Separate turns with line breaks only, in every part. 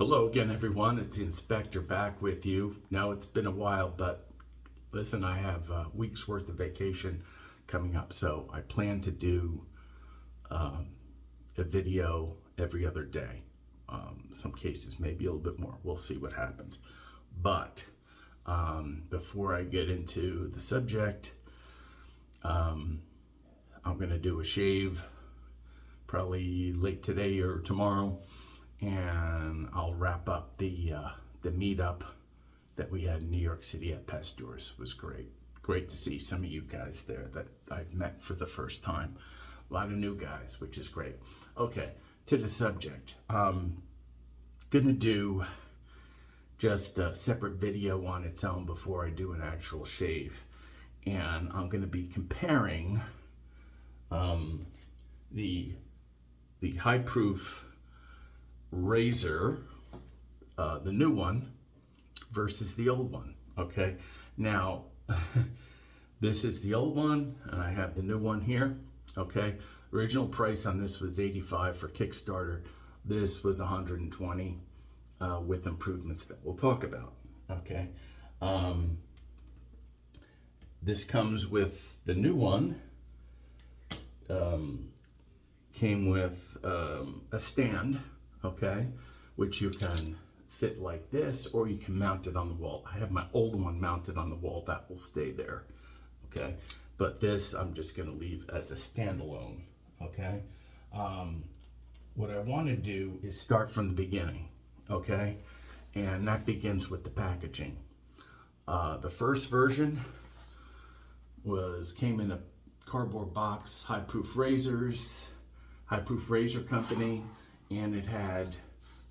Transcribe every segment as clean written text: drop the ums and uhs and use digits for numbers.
Hello again, everyone. It's the inspector back with you. Now, it's been a while, but listen, I have a week's worth of vacation coming up, so I plan to do a video every other day. Some cases, maybe a little bit more. We'll see what happens. But before I get into the subject, I'm going to do a shave probably late today or tomorrow, and I'll wrap up the meetup that we had in New York City at Pasteur's. It was great to see some of you guys there that I've met for the first time. A lot of new guys, which is great. Okay, to the subject. Gonna do just a separate video on its own before I do an actual shave, and I'm gonna be comparing the high proof razor, the new one versus the old one. Okay, now this is the old one and I have the new one here. Okay, original price on this was $85 for Kickstarter. This was $120 with improvements that we'll talk about. Okay, this comes with the new one. Came with a stand, okay, which you can fit like this, or you can mount it on the wall. I have my old one mounted on the wall. That will stay there, okay? But this I'm just gonna leave as a standalone, okay? What I wanna do is start from the beginning, okay? And that begins with the packaging. The first version came in a cardboard box, High Proof Razor Company, and it had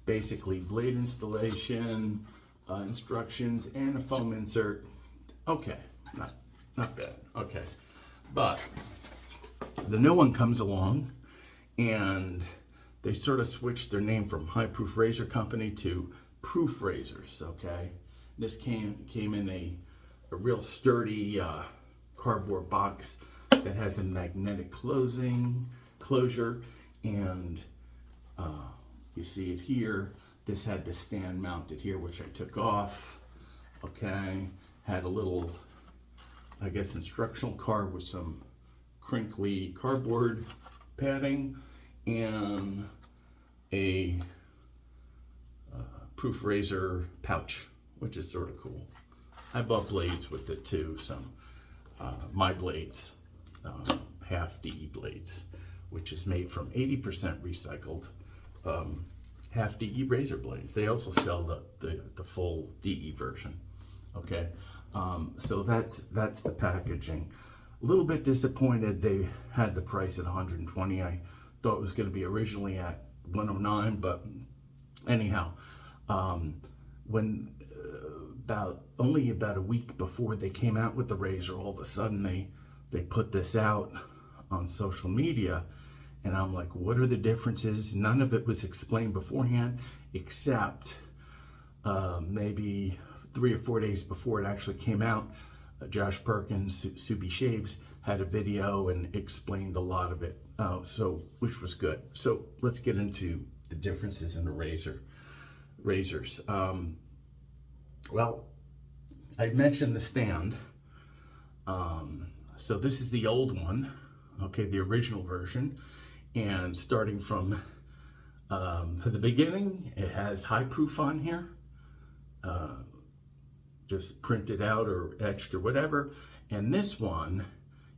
basically blade installation, instructions, and a foam insert. Okay, not bad. Okay, but the new one comes along, and they sort of switched their name from High Proof Razor Company to Proof Razors. Okay, this came in a real sturdy cardboard box that has a magnetic closure, and you see it here. This had the stand mounted here, which I took off. Okay, had a little, I guess, instructional card with some crinkly cardboard padding and a Proof Razor pouch, which is sort of cool. I bought blades with it too, some my blades, half DE blades, which is made from 80% recycled half DE razor blades. They also sell the full DE version. Okay, so that's the packaging. A little bit disappointed they had the price at $120. I thought it was going to be originally at $109, but anyhow, when only about a week before they came out with the razor, all of a sudden they put this out on social media, and I'm like, what are the differences? None of it was explained beforehand, except maybe 3 or 4 days before it actually came out, Josh Perkins, Subi Shaves, had a video and explained a lot of it, which was good. So let's get into the differences in the razors. Well, I mentioned the stand. So this is the old one, okay, the original version. And starting from the beginning, it has High Proof on here, just printed out or etched or whatever. And this one,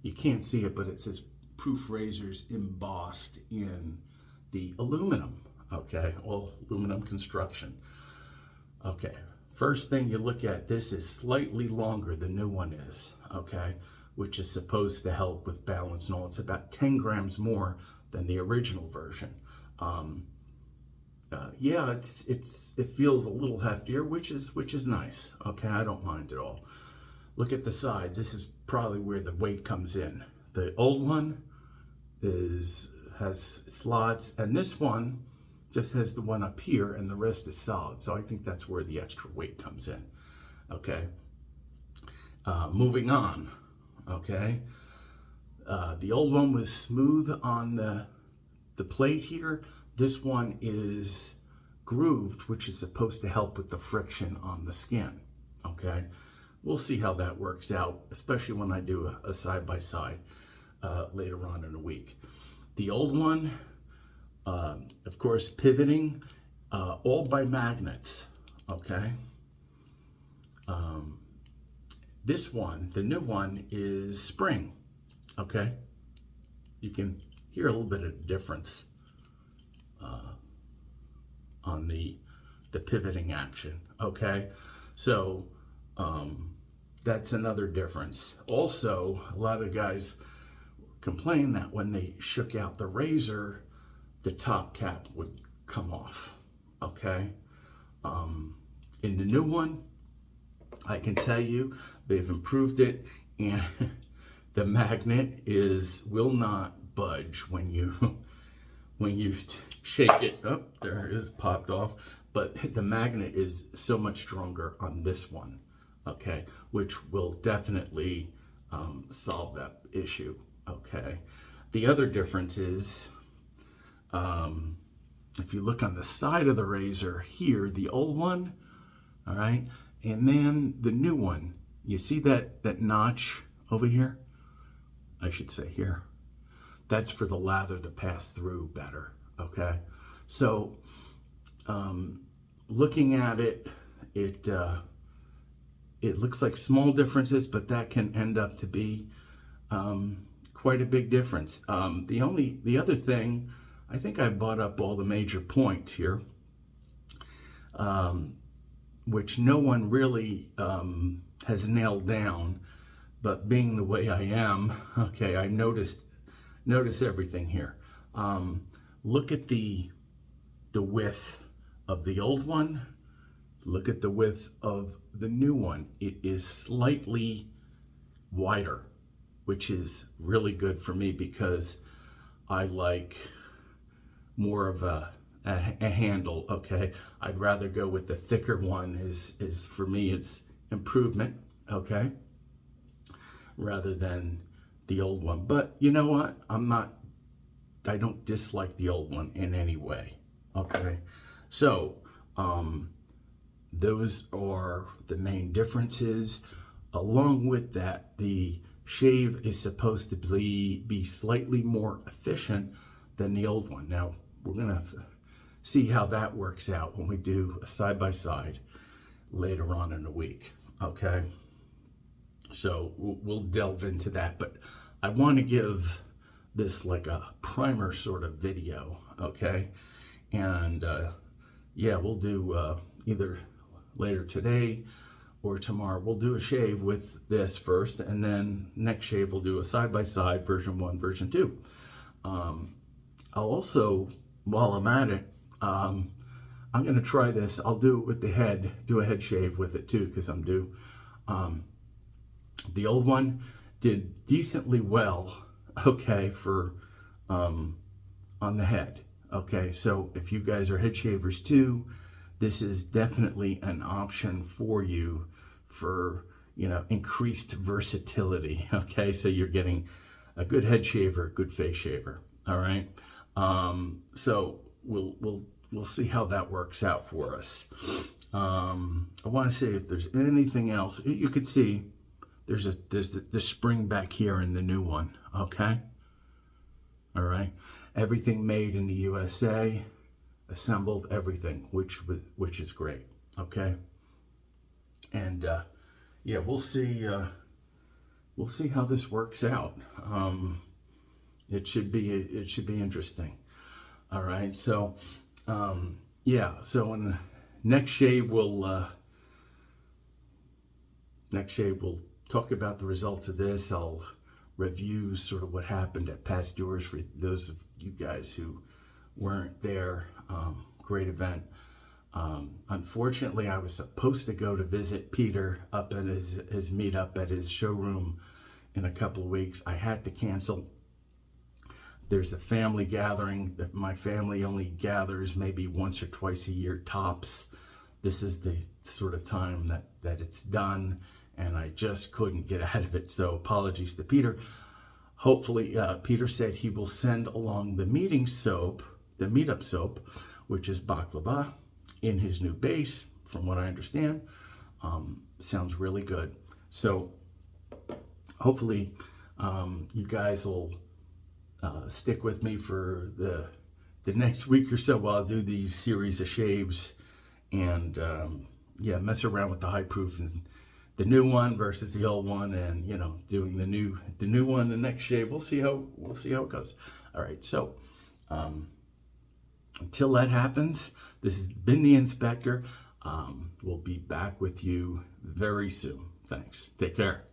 you can't see it, but it says Proof Razors embossed in the aluminum, okay, all aluminum construction. Okay, first thing you look at, this is slightly longer, the new one is, okay, which is supposed to help with balance and all. It's about 10 grams more than the original version. Yeah, it feels a little heftier, which is nice. Okay, I don't mind at all. Look at the sides. This is probably where the weight comes in. The old one has slots, and this one just has the one up here, and the rest is solid. So I think that's where the extra weight comes in. Okay. Moving on. Okay. The old one was smooth on the plate here. This one is grooved, which is supposed to help with the friction on the skin. Okay, we'll see how that works out, especially when I do a side-by-side later on in the week. The old one, of course, pivoting, all by magnets. Okay. This one, the new one, is spring. Okay, you can hear a little bit of difference on the pivoting action. Okay, so that's another difference. Also, a lot of guys complain that when they shook out the razor, the top cap would come off. Okay, in the new one, I can tell you they've improved it, and the magnet will not budge when you shake it. Oh, there it is, popped off. But the magnet is so much stronger on this one, okay, which will definitely solve that issue. Okay, the other difference is if you look on the side of the razor here, the old one, all right, and then the new one, you see that notch over here? I should say here. That's for the lather to pass through better, okay? So looking at it, it looks like small differences, but that can end up to be quite a big difference. The other thing, I think I brought up all the major points here, which no one really has nailed down, but being the way I am, okay, I notice everything here. Look at the width of the old one. Look at the width of the new one. It is slightly wider, which is really good for me because I like more of a handle. Okay, I'd rather go with the thicker one. Is for me, it's improvement. Okay, rather than the old one. But you know what? I don't dislike the old one in any way. Okay, so those are the main differences. Along with that, the shave is supposed to be slightly more efficient than the old one. Now, we're gonna see how that works out when we do a side-by-side later on in the week, okay? So we'll delve into that, but I want to give this like a primer sort of video, okay? And yeah, we'll do either later today or tomorrow. We'll do a shave with this first, and then next shave we'll do a side-by-side version 1, version 2. I'll also, while I'm at it, I'm going to try this. I'll do it with the head, do a head shave with it too, because I'm due. The old one did decently well, okay, for on the head. Okay, so if you guys are head shavers too, this is definitely an option for you for, you know, increased versatility. Okay, so you're getting a good head shaver, good face shaver. All right, so we'll see how that works out for us. I want to see if there's anything else. You could see there's the spring back here in the new one. Okay, all right, everything made in the USA, assembled, everything, which is great. Okay, and yeah, we'll see how this works out. It should be interesting. All right, so yeah, so in the next shave we'll talk about the results of this. I'll review sort of what happened at Pasteurs for those of you guys who weren't there. Great event. Unfortunately, I was supposed to go to visit Peter up at his meetup at his showroom in a couple of weeks. I had to cancel. There's a family gathering that my family only gathers maybe once or twice a year tops. This is the sort of time that it's done, and I just couldn't get out of it. So apologies to Peter. Hopefully, Peter said he will send along the meeting soap, the meetup soap, which is baklava. in his new base, from what I understand. Sounds really good. So hopefully you guys will stick with me for the next week or so while I do these series of shaves, and yeah, mess around with the high proof and the new one versus the old one, and doing the new one, the next shave. We'll see how it goes. All right, so until that happens, this has been the Inspector. We'll be back with you very soon. Thanks. Take care.